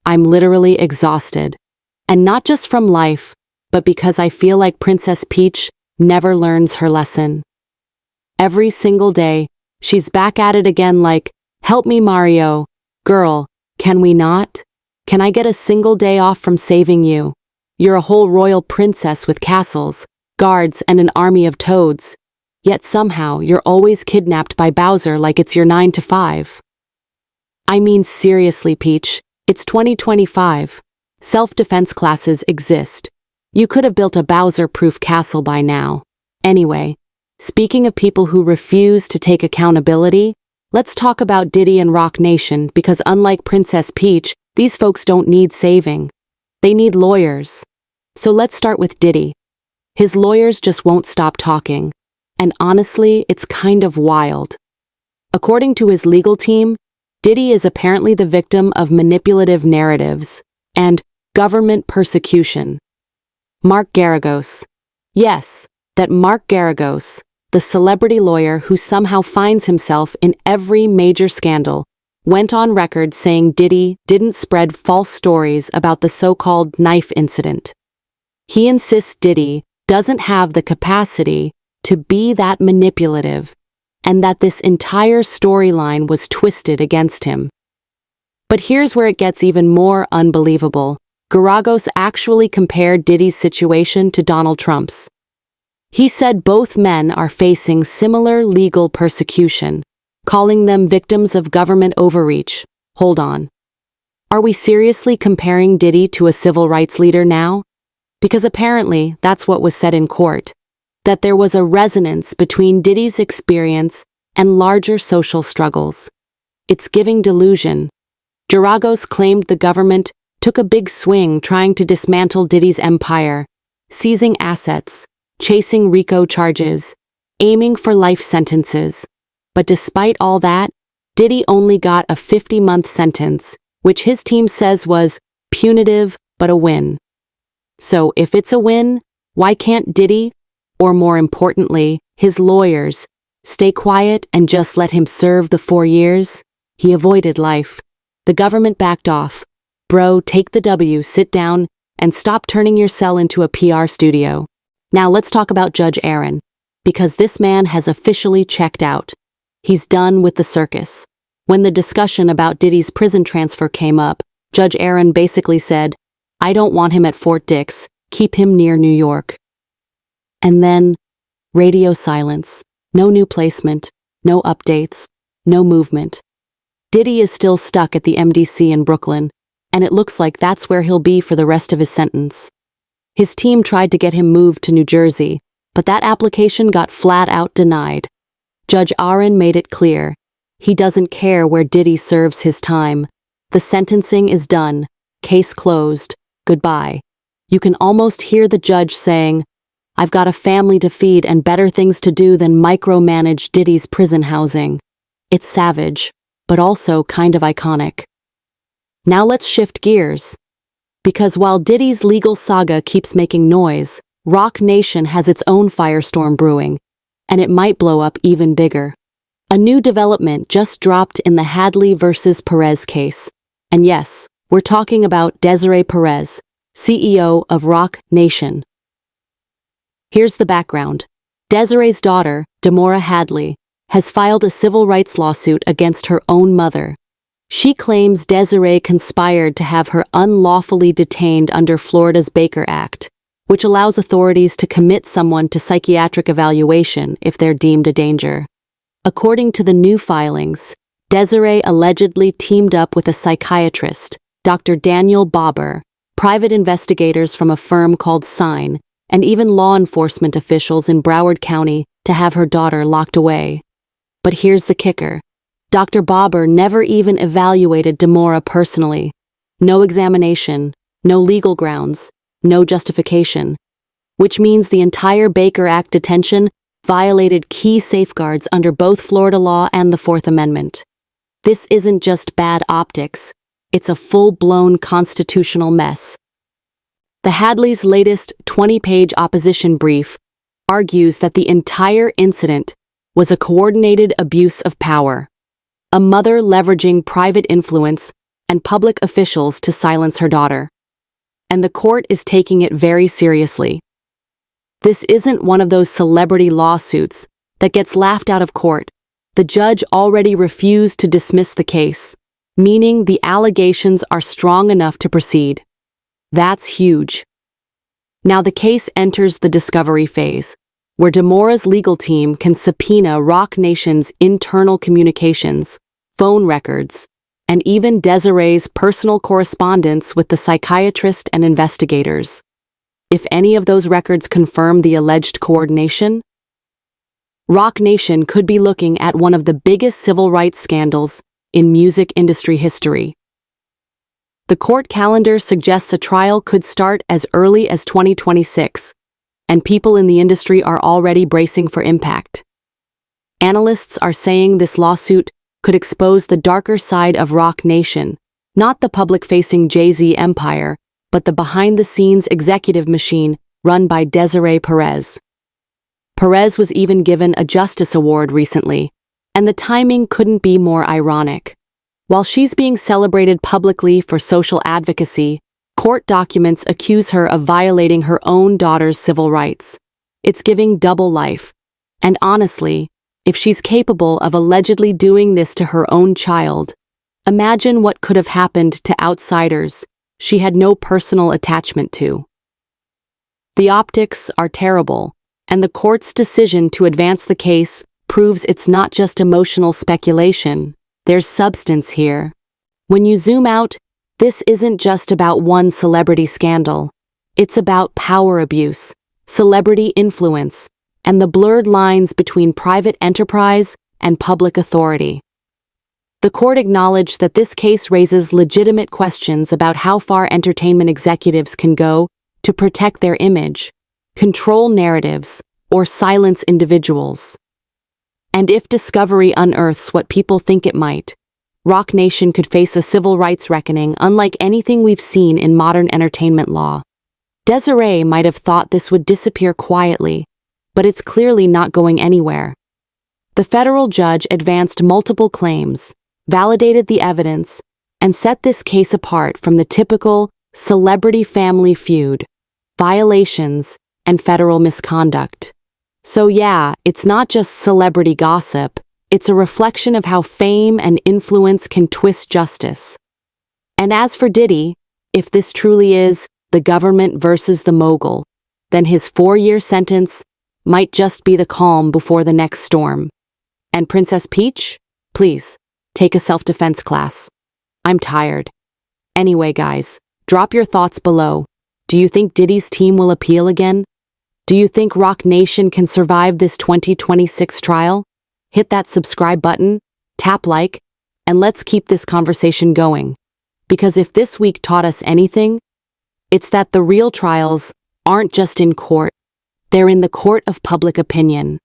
I'm literally exhausted. And not just from life, but because I feel like Princess Peach never learns her lesson. Every single day, she's back at it again like, help me, Mario. Girl, can we not? Can I get a single day off from saving you? You're a whole royal princess with castles, guards, and an army of toads. Yet somehow you're always kidnapped by Bowser like it's your 9 to 5. I mean, seriously, Peach, it's 2025. Self-defense classes exist. You could have built a Bowser-proof castle by now. Anyway, speaking of people who refuse to take accountability, let's talk about Diddy and Roc Nation because unlike Princess Peach, these folks don't need saving. They need lawyers. So let's start with Diddy. His lawyers just won't stop talking. And honestly, it's kind of wild. According to his legal team, Diddy is apparently the victim of manipulative narratives and government persecution. Mark Garagos. Yes, that Mark Garagos, the celebrity lawyer who somehow finds himself in every major scandal, went on record saying Diddy didn't spread false stories about the so-called knife incident. He insists Diddy doesn't have the capacity to be that manipulative and that this entire storyline was twisted against him. But here's where it gets even more unbelievable. Garagos actually compared Diddy's situation to Donald Trump's. He said both men are facing similar legal persecution, calling them victims of government overreach. Hold on. Are we seriously comparing Diddy to a civil rights leader now? Because apparently that's what was said in court, that there was a resonance between Diddy's experience and larger social struggles. It's giving delusion. Garagos claimed the government took a big swing trying to dismantle Diddy's empire, seizing assets, chasing RICO charges, aiming for life sentences. But despite all that, Diddy only got a 50-month sentence, which his team says was punitive but a win. So if it's a win, why can't Diddy, or more importantly, his lawyers, stay quiet and just let him serve the 4 years? He avoided life. The government backed off. Bro, take the W, sit down, and stop turning your cell into a PR studio. Now let's talk about Judge Arun, because this man has officially checked out. He's done with the circus. When the discussion about Diddy's prison transfer came up, Judge Arun basically said, I don't want him at Fort Dix, keep him near New York. And then, radio silence, no new placement, no updates, no movement. Diddy is still stuck at the MDC in Brooklyn, and it looks like that's where he'll be for the rest of his sentence. His team tried to get him moved to New Jersey, but that application got flat out denied. Judge Arun made it clear. He doesn't care where Diddy serves his time. The sentencing is done. Case closed. Goodbye. You can almost hear the judge saying, I've got a family to feed and better things to do than micromanage Diddy's prison housing. It's savage, but also kind of iconic. Now let's shift gears. Because while Diddy's legal saga keeps making noise, Roc Nation has its own firestorm brewing, and it might blow up even bigger. A new development just dropped in the Hadley versus Perez case. And yes, we're talking about Desiree Perez, CEO of Roc Nation. Here's the background. Desiree's daughter, Demora Hadley, has filed a civil rights lawsuit against her own mother. She claims Desiree conspired to have her unlawfully detained under Florida's Baker Act, which allows authorities to commit someone to psychiatric evaluation if they're deemed a danger. According to the new filings, Desiree allegedly teamed up with a psychiatrist, Dr. Daniel Bobber, private investigators from a firm called Sign, and even law enforcement officials in Broward County to have her daughter locked away. But here's the kicker. Dr. Bobber never even evaluated Demora personally. No examination, no legal grounds, no justification. Which means the entire Baker Act detention violated key safeguards under both Florida law and the Fourth Amendment. This isn't just bad optics, it's a full-blown constitutional mess. The Hadley's latest 20-page opposition brief argues that the entire incident was a coordinated abuse of power. A mother leveraging private influence and public officials to silence her daughter. And the court is taking it very seriously. This isn't one of those celebrity lawsuits that gets laughed out of court. The judge already refused to dismiss the case, meaning the allegations are strong enough to proceed. That's huge. Now the case enters the discovery phase, where Demora's legal team can subpoena Roc Nation's internal communications, phone records, and even Desiree's personal correspondence with the psychiatrist and investigators. If any of those records confirm the alleged coordination, Roc Nation could be looking at one of the biggest civil rights scandals in music industry history. The court calendar suggests a trial could start as early as 2026, and people in the industry are already bracing for impact. Analysts are saying this lawsuit could expose the darker side of Roc Nation, not the public-facing Jay-Z empire, but the behind-the-scenes executive machine run by Desiree Perez. Perez was even given a Justice Award recently, and the timing couldn't be more ironic. While she's being celebrated publicly for social advocacy, court documents accuse her of violating her own daughter's civil rights. It's giving double life. And honestly, if she's capable of allegedly doing this to her own child, imagine what could have happened to outsiders she had no personal attachment to. The optics are terrible, and the court's decision to advance the case proves it's not just emotional speculation. There's substance here. When you zoom out, this isn't just about one celebrity scandal. It's about power abuse, celebrity influence, and the blurred lines between private enterprise and public authority. The court acknowledged that this case raises legitimate questions about how far entertainment executives can go to protect their image, control narratives, or silence individuals. And if discovery unearths what people think it might, Roc Nation could face a civil rights reckoning unlike anything we've seen in modern entertainment law. Desiree might have thought this would disappear quietly, but it's clearly not going anywhere. The federal judge advanced multiple claims, validated the evidence, and set this case apart from the typical celebrity family feud, violations, and federal misconduct. So yeah, it's not just celebrity gossip, it's a reflection of how fame and influence can twist justice. And as for Diddy, if this truly is the government versus the mogul, then his 4-year sentence might just be the calm before the next storm. And Princess Peach? Please, take a self-defense class. I'm tired. Anyway, guys, drop your thoughts below. Do you think Diddy's team will appeal again? Do you think Roc Nation can survive this 2026 trial? Hit that subscribe button, tap like, and let's keep this conversation going. Because if this week taught us anything, it's that the real trials aren't just in court, they're in the court of public opinion.